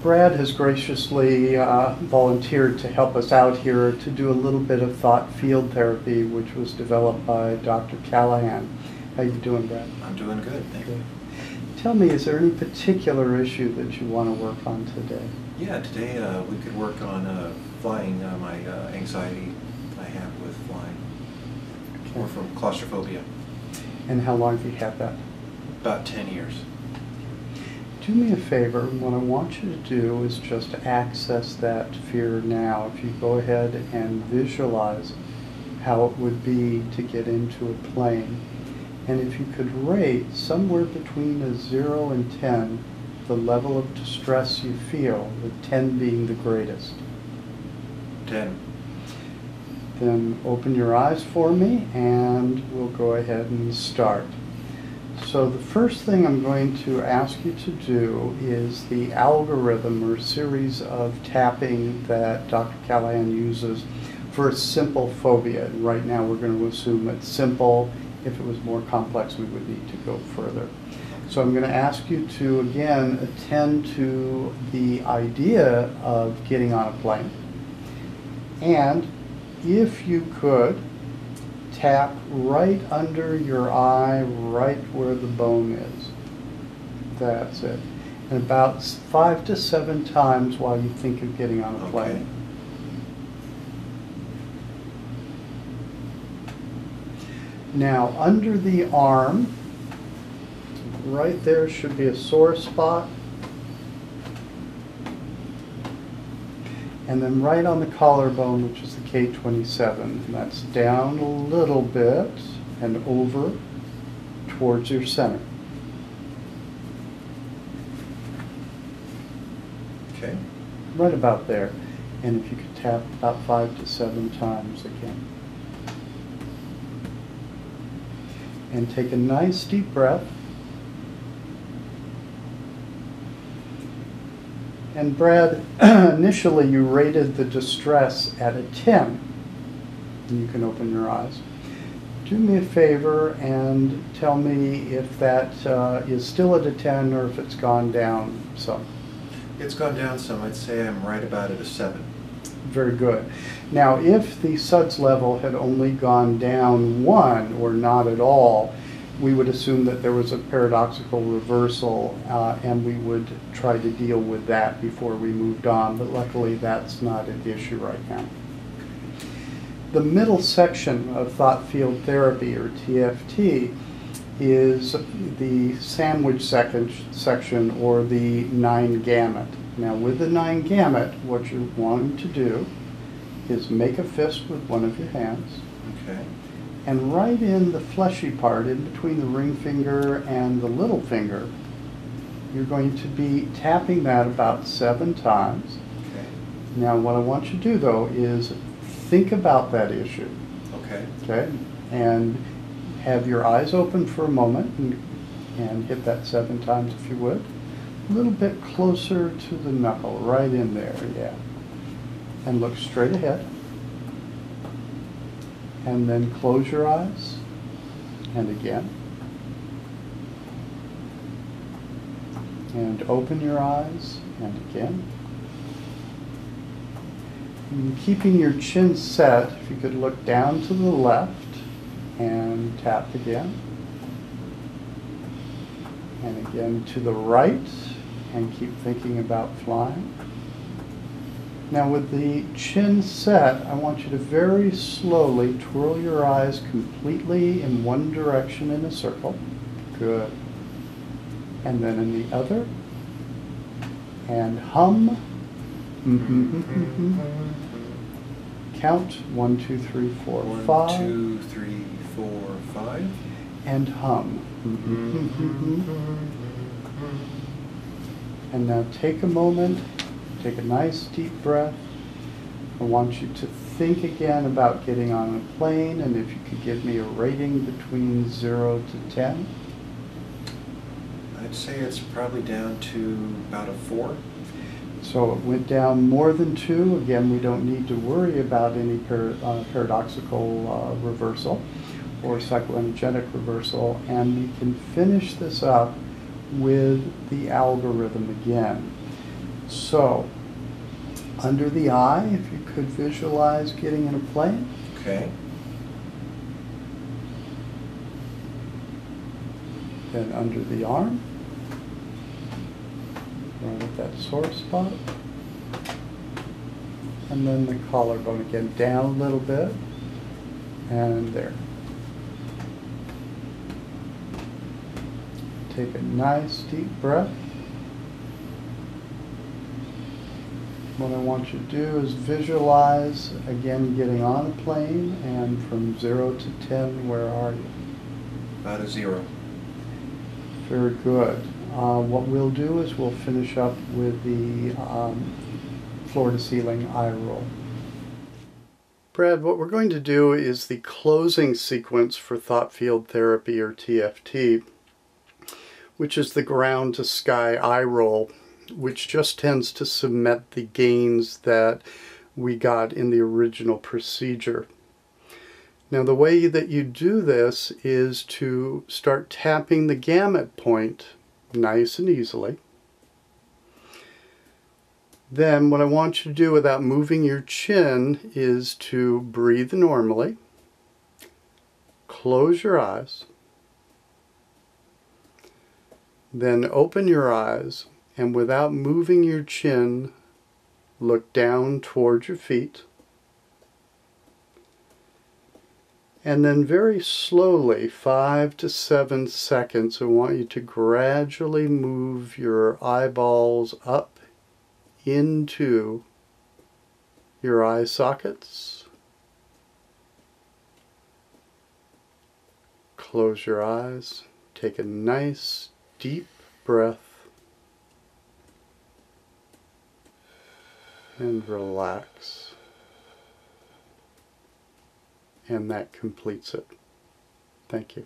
Brad has graciously volunteered to help us out here to do a little bit of thought field therapy, which was developed by Dr. Callahan. How you doing, Brad? I'm doing good, thank you. Tell me, is there any particular issue that you want to work on today? Yeah, today we could work on flying, my anxiety I have with flying, or from claustrophobia. And how long have you had that? About 10 years. Do me a favor, what I want you to do is just access that fear now. If you go ahead and visualize how it would be to get into a plane, and if you could rate somewhere between a 0 and 10 the level of distress you feel, with 10 being the greatest. 10. Then open your eyes for me and we'll go ahead and start. So the first thing I'm going to ask you to do is the algorithm or series of tapping that Dr. Callahan uses for a simple phobia. And right now we're going to assume it's simple. If it was more complex, we would need to go further. So I'm going to ask you to, again, attend to the idea of getting on a plane. And if you could, tap right under your eye, right where the bone is. That's it. And about 5 to 7 times while you think of getting on a plane. Okay. Now, under the arm, right there should be a sore spot. And then right on the collarbone, which is the K27, and that's down a little bit and over towards your center. Okay. Right about there. And if you could tap about 5 to 7 times again. And take a nice deep breath. And Brad, initially you rated the distress at a 10. And you can open your eyes. Do me a favor and tell me if that is still at a 10 or if it's gone down some. It's gone down some. I'd say I'm right about at a 7. Very good. Now, if the SUDS level had only gone down 1 or not at all, we would assume that there was a paradoxical reversal and we would try to deal with that before we moved on, but luckily that's not an issue right now. The middle section of thought field therapy, or TFT, is the sandwich section, or the 9 gamut. Now with the 9 gamut, what you're wanting to do is make a fist with one of your hands. Okay. And right in the fleshy part, in between the ring finger and the little finger, you're going to be tapping that about 7 times. Okay. Now what I want you to do though is think about that issue. Okay. Okay? And have your eyes open for a moment and hit that 7 times if you would. A little bit closer to the knuckle, right in there, yeah. And look straight ahead. And then close your eyes, and again. And open your eyes, and again. And keeping your chin set, if you could look down to the left, and tap again. And again to the right, and keep thinking about flying. Now with the chin set, I want you to very slowly twirl your eyes completely in one direction in a circle. Good. And then in the other. And hum. Count 1, 2, 3, 4, 5. 1, 2, 3, 4, 5. And hum. And now take a moment. Take a nice deep breath. I want you to think again about getting on a plane, and if you could give me a rating between 0 to 10. I'd say it's probably down to about a 4. So it went down more than 2. Again, we don't need to worry about any paradoxical reversal or psychoenergetic reversal, and we can finish this up with the algorithm again. So, under the eye, if you could visualize getting in a plane. Okay. Then under the arm, right at that sore spot. And then the collarbone again, down a little bit, and there. Take a nice deep breath. What I want you to do is visualize, again, getting on a plane, and from 0 to 10, where are you? About a 0. Very good. What we'll do is we'll finish up with the floor-to-ceiling eye roll. Brad, what we're going to do is the closing sequence for thought field therapy, or TFT, which is the ground to sky eye roll, which just tends to cement the gains that we got in the original procedure. Now, the way that you do this is to start tapping the gamut point nice and easily. Then what I want you to do without moving your chin is to breathe normally, close your eyes, then open your eyes, and without moving your chin, look down towards your feet. And then very slowly, 5 to 7 seconds, I want you to gradually move your eyeballs up into your eye sockets. Close your eyes. Take a nice deep breath. And relax. And that completes it. Thank you.